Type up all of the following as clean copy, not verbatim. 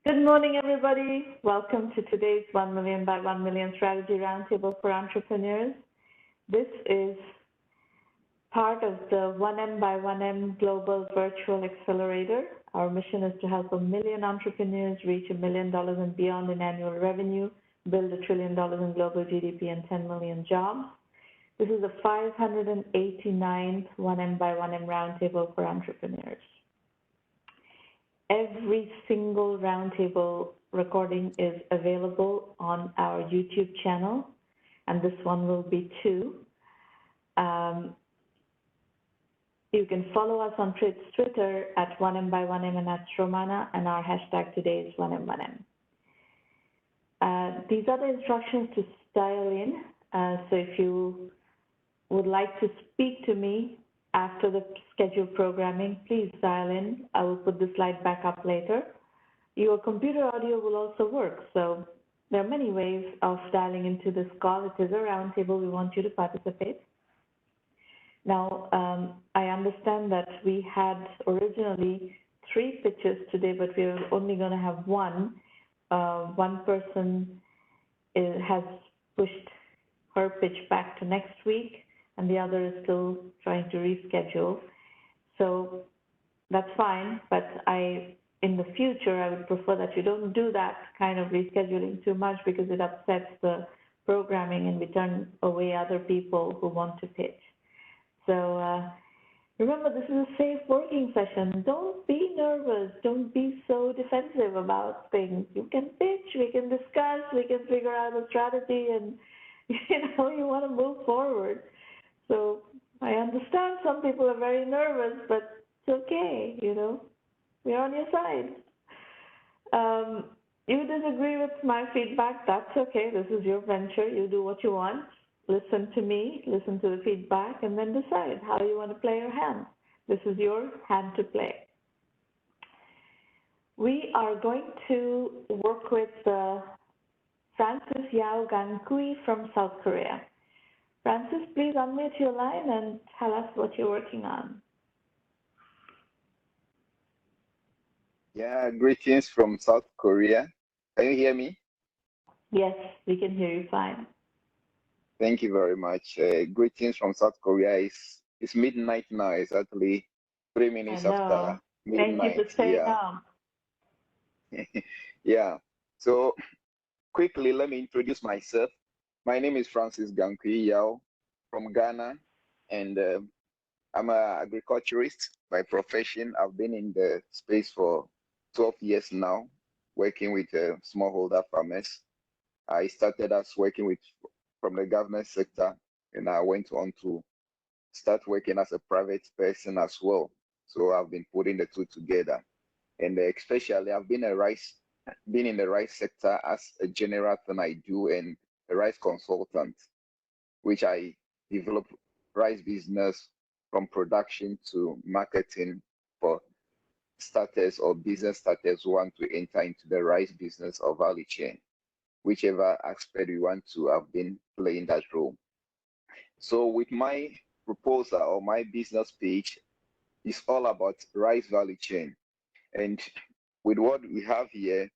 Good morning, everybody. Welcome to today's 1 Million by 1 Million Strategy Roundtable for Entrepreneurs. This is part of the 1M by 1M Global Virtual Accelerator. Our mission is to help 1 million entrepreneurs reach $1 million and beyond in annual revenue, build $1 trillion in global GDP and 10 million jobs. This is the 589th 1M by 1M Roundtable for Entrepreneurs. Every single roundtable recording is available on our YouTube channel, and this one will be too. You can follow us on Twitter at 1M by 1M and at Romana, and our hashtag today is 1M1M. These are the instructions to dial in. So if you would like to speak to me after the scheduled programming, please dial in. I will put the slide back up later. Your computer audio will also work. So there are many ways of dialing into this call. It is a roundtable. We want you to participate. Now, I understand that we had originally 3 pitches today, but we're only going to have one. One person has pushed her pitch back to next week, and the other is still trying to reschedule. So that's fine, but in the future, I would prefer that you don't do that kind of rescheduling too much because it upsets the programming and we turn away other people who want to pitch. So remember, this is a safe working session. Don't be nervous. Don't be so defensive about things. You can pitch, we can discuss, we can figure out a strategy, and you want to move forward. So I understand some people are very nervous, but it's okay, we're on your side. You disagree with my feedback, that's okay. This is your venture. You do what you want. Listen to me, listen to the feedback, and then decide how you want to play your hand. This is your hand to play. We are going to work with Francis Yao Gankui from South Korea. Francis, please unmute your line and tell us what you're working on. Yeah, greetings from South Korea. Can you hear me? Yes, we can hear you fine. Thank you very much. Greetings from South Korea. It's midnight now. It's actually 3 minutes after midnight. Thank you for staying up. Yeah. So quickly, let me introduce myself. My name is Francis Gankui Yao from Ghana, and I'm an agriculturist by profession. I've been in the space for 12 years now, working with smallholder farmers. I started as working from the government sector, and I went on to start working as a private person as well. So I've been putting the two together, and especially I've been in the rice sector as a general thing I do, and a rice consultant, which I develop rice business from production to marketing for starters or business starters who want to enter into the rice business or value chain. Whichever aspect we want to, have been playing that role. So with my proposal or my business page, it's all about rice value chain. And with what we have here,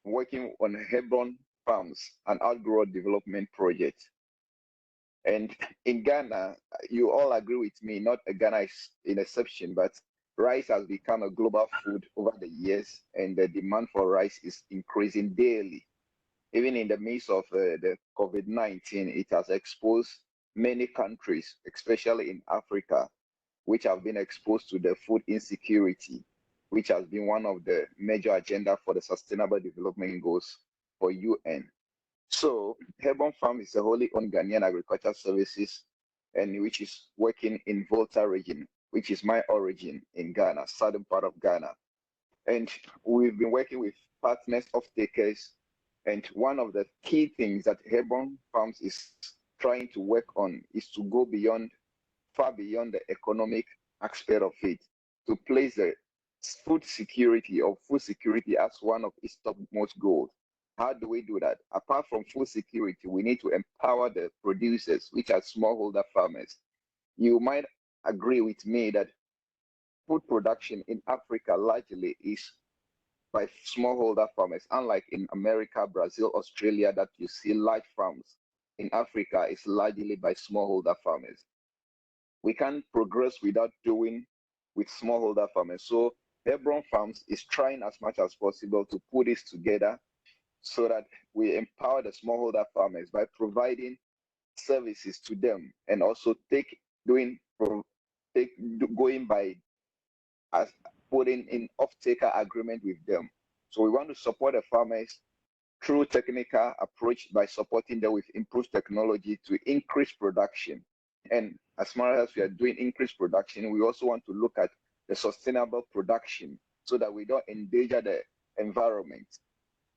working on Herndon Farms, an outgrow development project. And in Ghana, you all agree with me, not Ghana is an exception, but rice has become a global food over the years, and the demand for rice is increasing daily. Even in the midst of the COVID-19, it has exposed many countries, especially in Africa, which have been exposed to the food insecurity, which has been one of the major agenda for the Sustainable Development Goals for UN. So Herndon Farms is a wholly owned Ghanaian agricultural services, and which is working in Volta region, which is my origin in Ghana, southern part of Ghana. And we've been working with partners, off-takers, and one of the key things that Herndon Farms is trying to work on is to go far beyond the economic aspect of it, to place the food security as one of its topmost goals. How do we do that? Apart from food security, we need to empower the producers, which are smallholder farmers. You might agree with me that food production in Africa largely is by smallholder farmers. Unlike in America, Brazil, Australia, that you see large farms, in Africa, it's largely by smallholder farmers. We can't progress without doing with smallholder farmers. So Herndon Farms is trying as much as possible to put this together so that we empower the smallholder farmers by providing services to them and also going by as putting in off-taker agreement with them. So we want to support the farmers through technical approach by supporting them with improved technology to increase production. And as far as we are doing increased production, we also want to look at the sustainable production so that we don't endanger the environment.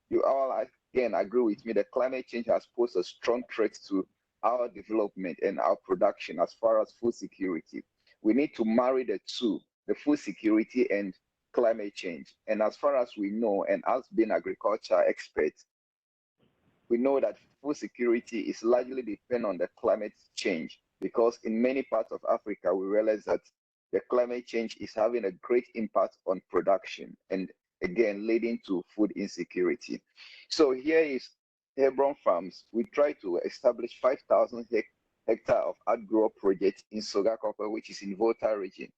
You all again agree with me that climate change has posed a strong threat to our development and our production as far as food security. We need to marry the two, the food security and climate change. And as far as we know, and as being agriculture experts, we know that food security is largely dependent on the climate change, because in many parts of Africa, we realize that the climate change is having a great impact on production and again, leading to food insecurity. So here is Herndon Farms. We try to establish 5,000 hectare of outgrow project in Sogakope, which is in Volta region,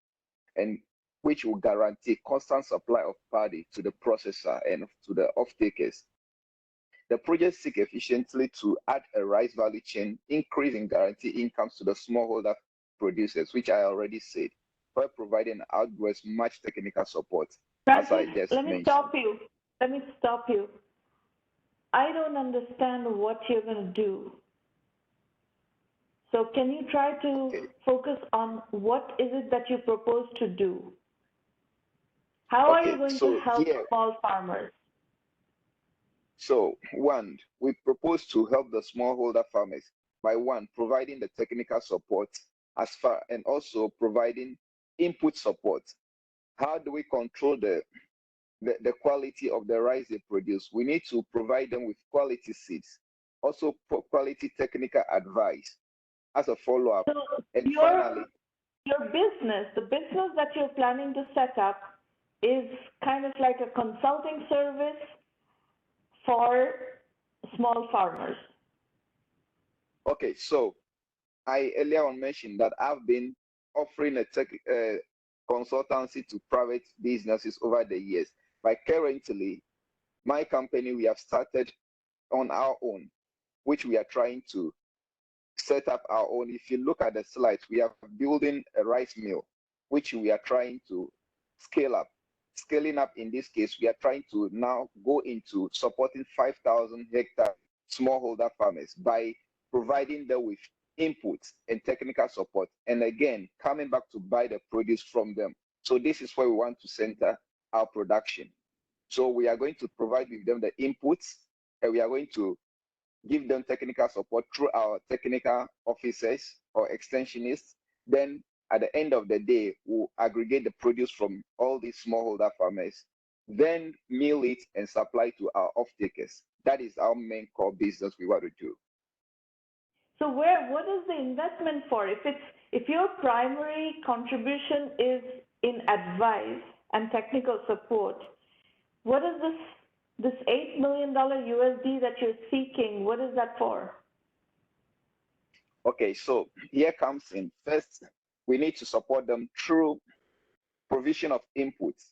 and which will guarantee constant supply of paddy to the processor and to the off-takers. The project seek efficiently to add a rice value chain, increase and guarantee incomes to the smallholder producers, which I already said, by providing outgrowers much technical support, as I just let me mentioned. Let me stop you. I don't understand what you're going to do. So can you try to focus on what is it that you propose to do? How are you going to help small farmers? So one, we propose to help the smallholder farmers by one, providing the technical support as far and also providing input support. How do we control the quality of the rice they produce? We need to provide them with quality seeds, also quality technical advice as a follow-up. So and finally, your business, the business that you're planning to set up is kind of like a consulting service for small farmers. Okay, so I earlier on mentioned that I've been offering a consultancy to private businesses over the years. But currently, my company, we have started on our own, which we are trying to set up our own. If you look at the slides, we are building a rice mill, which we are trying to scale up. Scaling up in this case, we are trying to now go into supporting 5,000 hectare smallholder farmers by providing them with inputs and technical support, and again, coming back to buy the produce from them. So this is where we want to center our production. So we are going to provide with them the inputs, and we are going to give them technical support through our technical officers or extensionists. Then at the end of the day, we'll aggregate the produce from all these smallholder farmers, then mill it and supply to our off-takers. That is our main core business we want to do. So what is the investment for? If your primary contribution is in advice and technical support, what is this $8 million USD that you're seeking? What is that for? Okay, so here comes in. First, we need to support them through provision of inputs,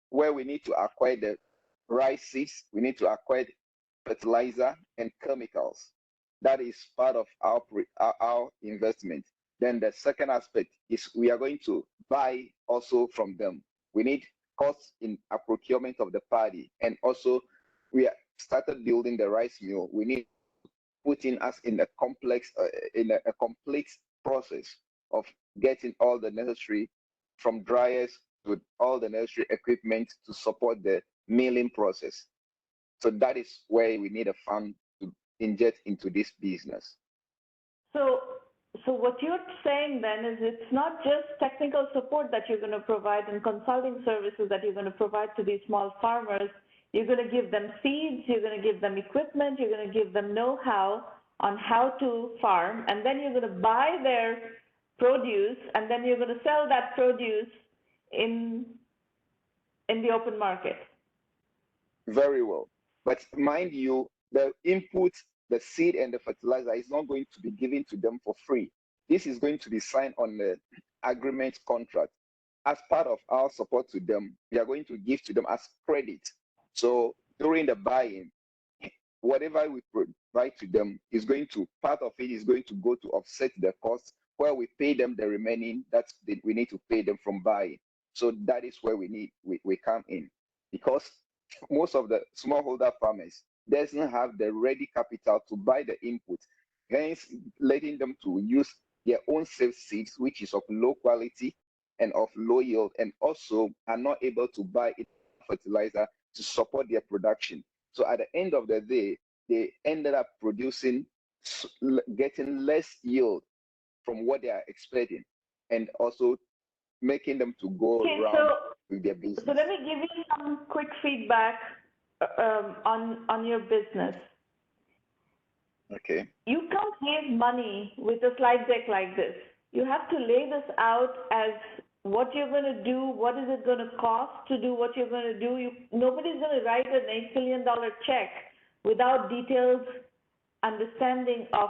where we need to acquire the rice seeds, we need to acquire fertilizer and chemicals. That is part of our investment. Then the second aspect is we are going to buy also from them. We need costs in a procurement of the paddy, and also we have started building the rice mill. We need putting us in a complex, complete process of getting all the necessary, from dryers to all the necessary equipment to support the milling process. So that is where we need a fund to inject into this business. So what you're saying then is it's not just technical support that you're going to provide and consulting services that you're going to provide to these small farmers. You're going to give them seeds, you're going to give them equipment, you're going to give them know-how on how to farm, and then you're going to buy their produce, and then you're going to sell that produce in the open market. Very well. But mind you, the input, the seed and the fertilizer is not going to be given to them for free. This is going to be signed on the agreement contract. As part of our support to them, we are going to give to them as credit. So during the buying, whatever we provide to them is going to, part of it is going to go to offset the cost, where we pay them the remaining that we need to pay them from buying. So that is where we come in, because most of the smallholder farmers doesn't have the ready capital to buy the input, hence letting them to use their own safe seeds, which is of low quality and of low yield, and also are not able to buy fertilizer to support their production. So at the end of the day, they ended up producing, getting less yield from what they are expecting, and also making them to go around with their business. So let me give you some quick feedback on your business. Okay. You can't raise money with a slide deck like this. You have to lay this out as what you're going to do, what is it going to cost to do what you're going to do. Nobody's going to write an $8 million check without detailed understanding of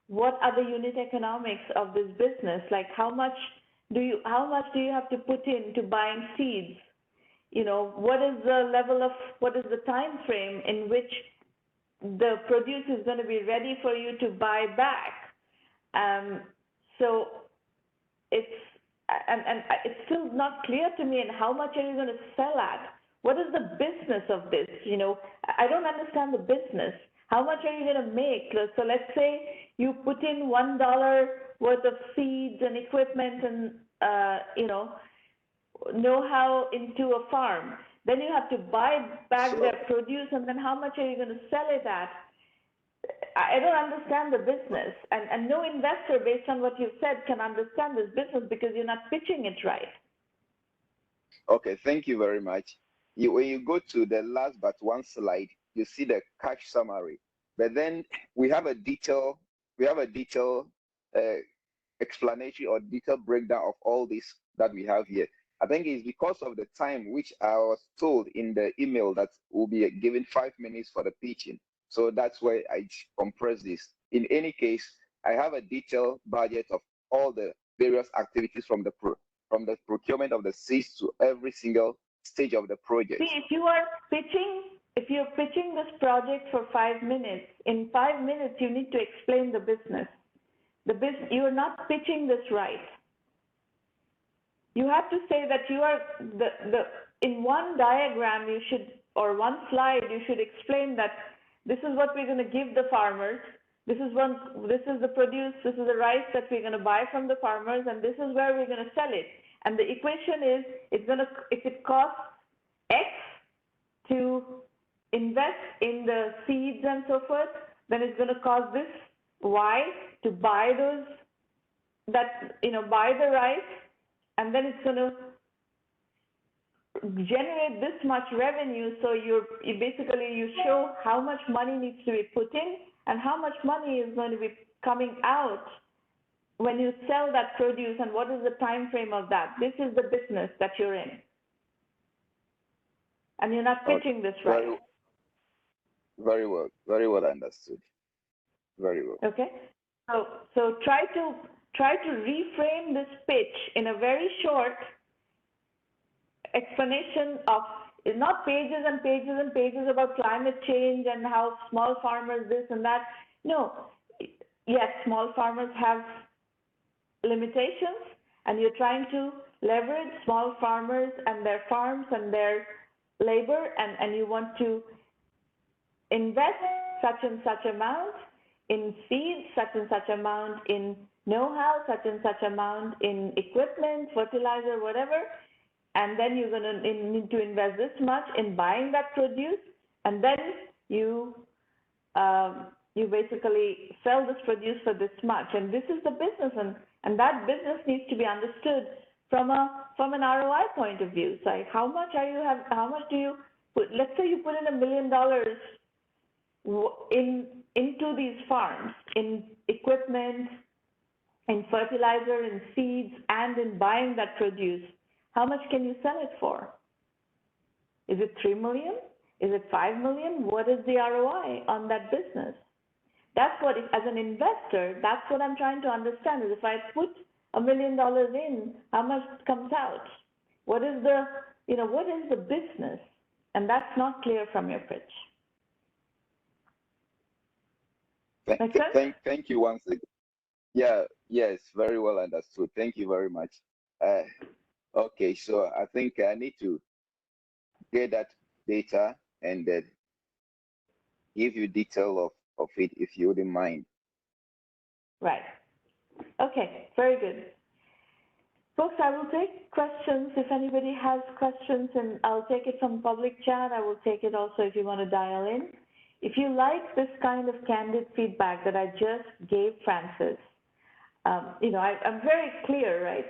what are the unit economics of this business. Like how much do you have to put into buying seeds? You know, what is the time frame in which the produce is going to be ready for you to buy back? So it's still not clear to me. And how much are you going to sell at? What is the business of this? You know, I don't understand the business. How much are you going to make? So let's say you put in $1 worth of seeds and equipment and know-how into a farm. Then you have to buy back their produce, and then how much are you going to sell it at? I don't understand the business, and no investor, based on what you've said, can understand this business because you're not pitching it right. Okay, thank you very much. When you go to the last but one slide, you see the cash summary, but then we have a detailed explanation or detailed breakdown of all this that we have here. I think it's because of the time which I was told in the email that we'll be given 5 minutes for the pitching. So that's why I compressed this. In any case, I have a detailed budget of all the various activities from the procurement of the seeds to every single stage of the project. See, if you're pitching this project for 5 minutes, in 5 minutes you need to explain the business. You're not pitching this right. You have to say that you are in one diagram or one slide you should explain that this is what we're going to give the farmers. This is the produce. This is the rice that we're going to buy from the farmers, and this is where we're going to sell it. And the equation is if it costs X to invest in the seeds and so forth, then it's going to cost this Y to buy buy the rice, and then it's going to generate this much revenue. So you show how much money needs to be put in and how much money is going to be coming out when you sell that produce, and what is the time frame of that. This is the business that you're in, and you're not pitching this right. Very well understood. Very well. Okay, so try to reframe this pitch in a very short explanation of, not pages and pages and pages about climate change and how small farmers this and that. No, yes, small farmers have limitations, and you're trying to leverage small farmers and their farms and their labor, and you want to invest such and such amount in seeds, such and such amount in know-how, such and such amount in equipment, fertilizer, whatever, and then you're going to need to invest this much in buying that produce, and then you basically sell this produce for this much, and this is the business, and that business needs to be understood from an ROI point of view. So like how much do you put? Let's say you put in $1 million into these farms, in equipment, in fertilizer, in seeds, and in buying that produce. How much can you sell it for? Is it $3 million? Is it 5 million? What is the ROI on that business? That's what, as an investor, that's what I'm trying to understand is if I put $1 million in, how much comes out? What is the, what is the business? And that's not clear from your pitch. Make sense? Thank you once again. Yeah, yes, very well understood. Thank you very much. Okay, so I think I need to get that data and give you detail of it if you wouldn't mind. Right. Okay, very good. Folks, I will take questions if anybody has questions, and I'll take it from public chat. I will take it also if you want to dial in. If you like this kind of candid feedback that I just gave Francis, I'm very clear, right?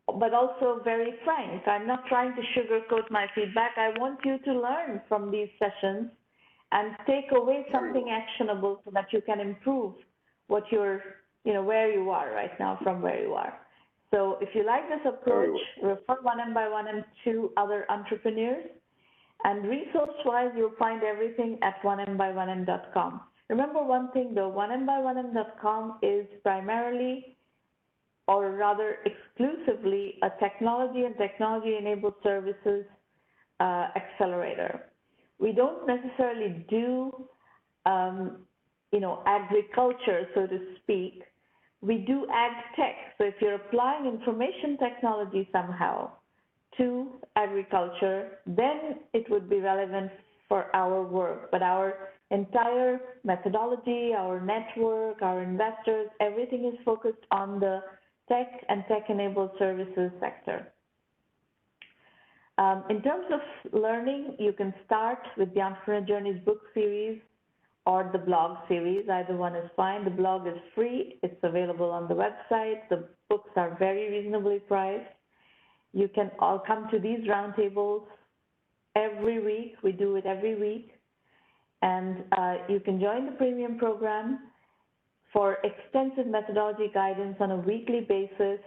But also very frank. I'm not trying to sugarcoat my feedback. I want you to learn from these sessions and take away something actionable so that you can improve what you're, where you are right now from where you are. So if you like this approach, refer 1M to other entrepreneurs. And resource-wise, you'll find everything at 1Mby1M.com. Remember one thing though, 1Mby1M.com is primarily, or rather exclusively, a technology and technology-enabled services accelerator. We don't necessarily do, agriculture, so to speak. We do ag tech. So if you're applying information technology somehow to agriculture, then it would be relevant for our work. But our entire methodology, our network, our investors, everything is focused on the tech and tech-enabled services sector. In terms of learning, you can start with the Entrepreneur Journeys book series or the blog series. Either one is fine. The blog is free. It's available on the website. The books are very reasonably priced. You can all come to these roundtables every week. We do it every week. And you can join the premium program for extensive methodology guidance on a weekly basis.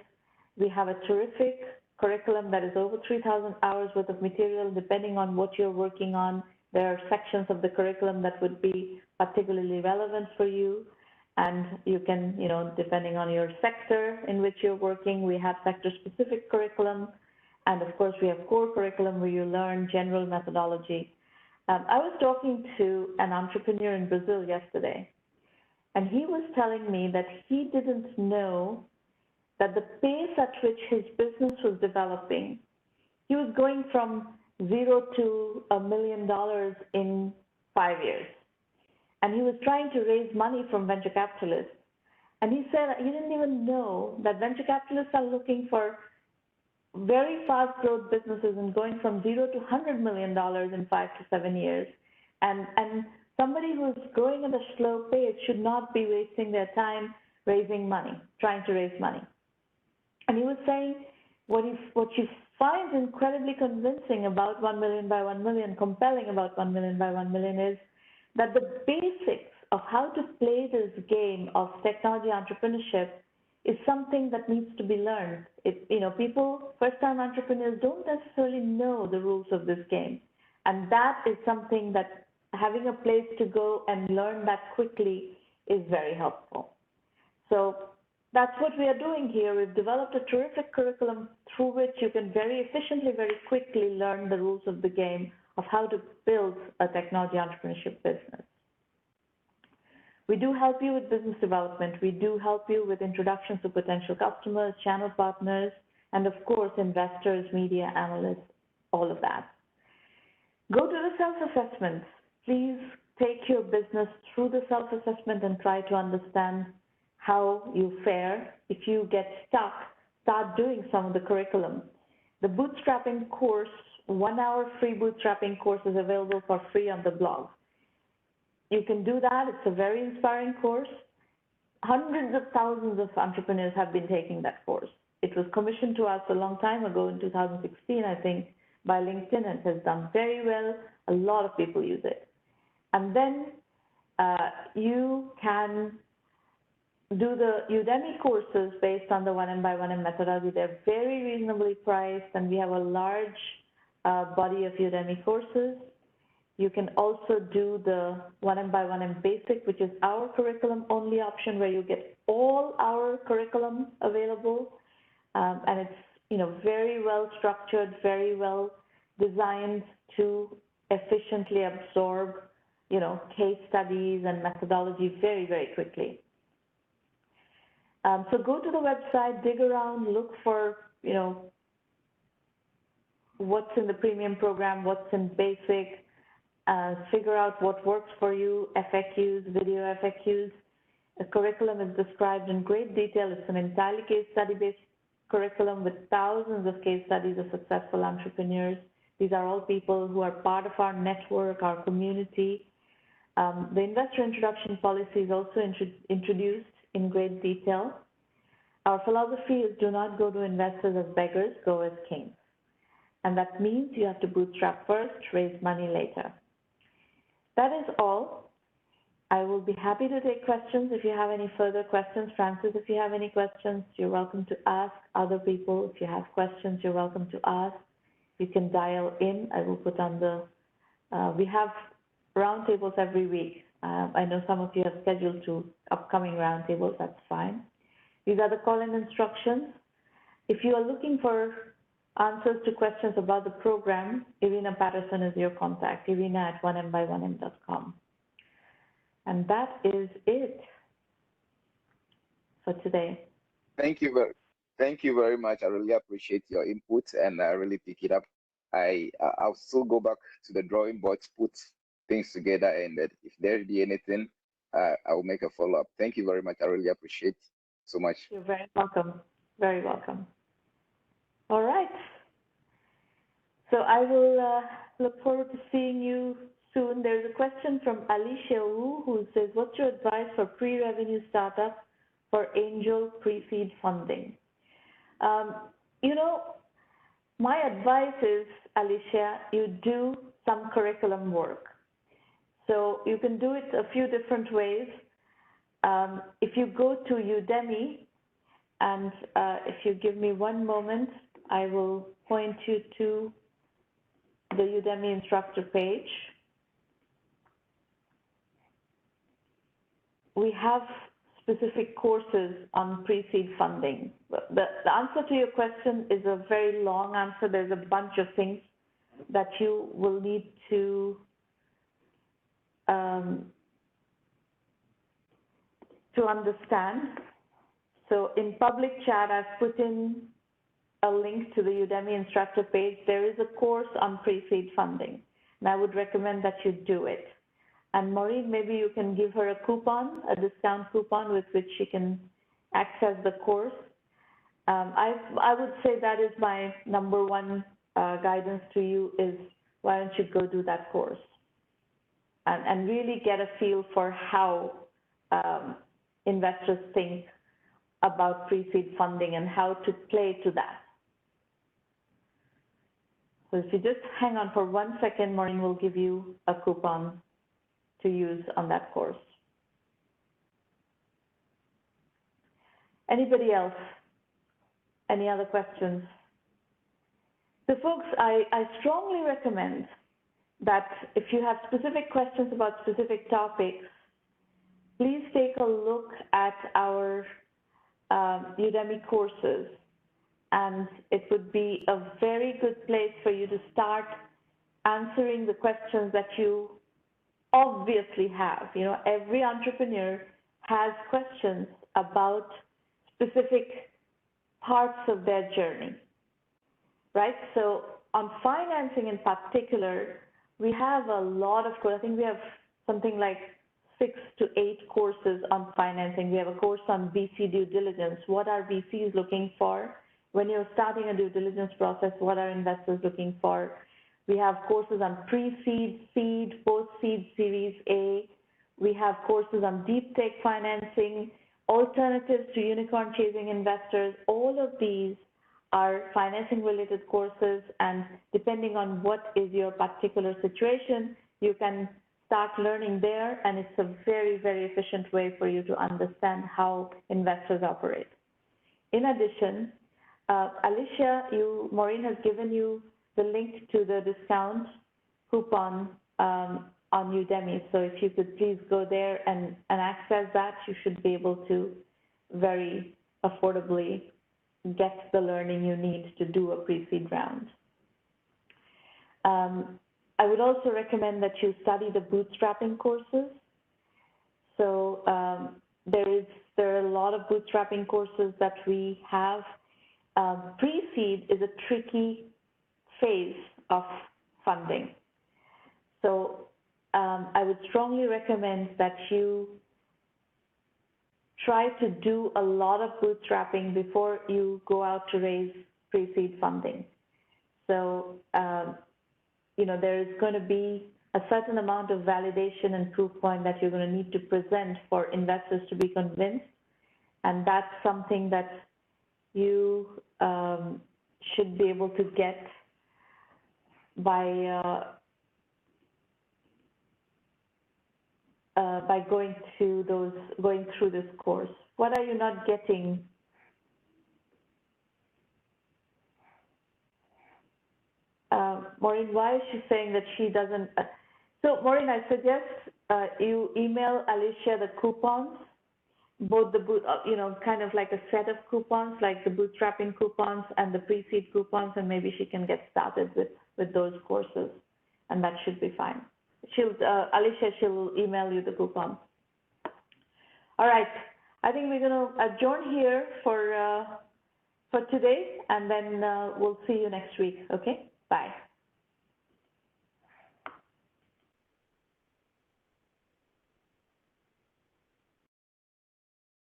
We have a terrific curriculum that is over 3,000 hours worth of material, depending on what you're working on. There are sections of the curriculum that would be particularly relevant for you. And you can, depending on your sector in which you're working, we have sector-specific curriculum. And of course, we have core curriculum where you learn general methodology. I was talking to an entrepreneur in Brazil yesterday, and he was telling me that he didn't know that the pace at which his business was developing, he was going from $0 to $1 million in 5 years. And he was trying to raise money from venture capitalists. And he said he didn't even know that venture capitalists are looking for very fast growth businesses and going from $0 to $100 million in 5 to 7 years. And somebody who's growing at a slow pace should not be wasting their time raising money, trying to raise money. And he was saying what you find incredibly convincing about 1 million by 1 million, compelling about 1 million by 1 million is that the basics of how to play this game of technology entrepreneurship is something that needs to be learned. People, first-time entrepreneurs, don't necessarily know the rules of this game. And that is something that having a place to go and learn that quickly is very helpful. So that's what we are doing here. We've developed a terrific curriculum through which you can very efficiently, very quickly learn the rules of the game of how to build a technology entrepreneurship business. We do help you with business development. We do help you with introductions to potential customers, channel partners, and of course, investors, media, analysts, all of that. Go to the self-assessments. Please take your business through the self-assessment and try to understand how you fare. If you get stuck, start doing some of the curriculum. The bootstrapping course, 1 hour free bootstrapping course is available for free on the blog. You can do that. It's a very inspiring course. Hundreds of thousands of entrepreneurs have been taking that course. It was commissioned to us a long time ago in 2016, I think, by LinkedIn, and has done very well. A lot of people use it. And then you can do the Udemy courses based on the 1M methodology. They're very reasonably priced, and we have a large body of Udemy courses. You can also do the 1M Basic, which is our curriculum-only option where you get all our curriculum available. And it's, very well structured, very well designed to efficiently absorb, case studies and methodology very, very quickly. So go to the website, dig around, look for, what's in the premium program, what's in basic, figure out what works for you, FAQs, video FAQs. The curriculum is described in great detail. It's an entirely case study-based curriculum with thousands of case studies of successful entrepreneurs. These are all people who are part of our network, our community. The investor introduction policy is also introduced in great detail. Our philosophy is do not go to investors as beggars, go as kings. And that means you have to bootstrap first, raise money later. That is all. I will be happy to take questions if you have any further questions. Francis, if you have any questions, you're welcome to ask. Other people, if you have questions, you're welcome to ask. You can dial in. I will put on the, we have roundtables every week. I know some of you have scheduled to upcoming roundtables, that's fine. These are the call-in instructions. If you are looking for answers to questions about the program, Irina Patterson is your contact, irina@1mby1m.com. And that is it for today. Thank you very much. I really appreciate your input and I really pick it up. I'll still go back to the drawing board, put things together, and if there be anything, I will make a follow-up. Thank you very much. I really appreciate so much. You're very welcome. Very welcome. All right. So I will look forward to seeing you soon. There's a question from Alicia Wu who says, what's your advice for pre-revenue startup for angel pre-seed funding? My advice is, Alicia, you do some curriculum work. So you can do it a few different ways. If you go to Udemy, and if you give me one moment, I will point you to the Udemy instructor page. We have specific courses on pre-seed funding. The answer to your question is a very long answer. There's a bunch of things that you will need to understand. So in public chat, I've put in a link to the Udemy instructor page. There is a course on pre-seed funding, and I would recommend that you do it. And Maureen, maybe you can give her a coupon, a discount coupon with which she can access the course. I would say that is my number one guidance to you is why don't you go do that course and really get a feel for how investors think about pre-seed funding and how to play to that. So if you just hang on for 1 second, Maureen will give you a coupon to use on that course. Anybody else? Any other questions? So folks, I strongly recommend that if you have specific questions about specific topics, please take a look at our Udemy courses. And it would be a very good place for you to start answering the questions that you obviously have. Every entrepreneur has questions about specific parts of their journey, right? So on financing in particular, we have a lot of courses. I think we have something like 6 to 8 courses on financing. We have a course on VC due diligence. What are VCs looking for? When you're starting a due diligence process, what are investors looking for? We have courses on pre-seed, seed, post-seed Series A. We have courses on deep tech financing, alternatives to unicorn chasing investors. All of these are financing related courses, and depending on what is your particular situation, you can start learning there, and it's a very, very efficient way for you to understand how investors operate. In addition, Alicia, Maureen has given you the link to the discount coupon on Udemy. So if you could please go there and access that, you should be able to very affordably get the learning you need to do a pre-seed round. I would also recommend that you study the bootstrapping courses. So there are a lot of bootstrapping courses that we have. Pre-seed is a tricky phase of funding. So I would strongly recommend that you try to do a lot of bootstrapping before you go out to raise pre-seed funding. So, there is going to be a certain amount of validation and proof point that you're going to need to present for investors to be convinced. And that's something that you should be able to get by going through this course. What are you not getting? Maureen, why is she saying that she doesn't? So Maureen, I suggest you email Alicia the coupons, both the kind of like a set of coupons, like the bootstrapping coupons and the pre-seed coupons, and maybe she can get started with those courses, and that should be fine. Alicia, she'll email you the coupons. All right, I think we're going to adjourn here for today, and then we'll see you next week. Okay, bye.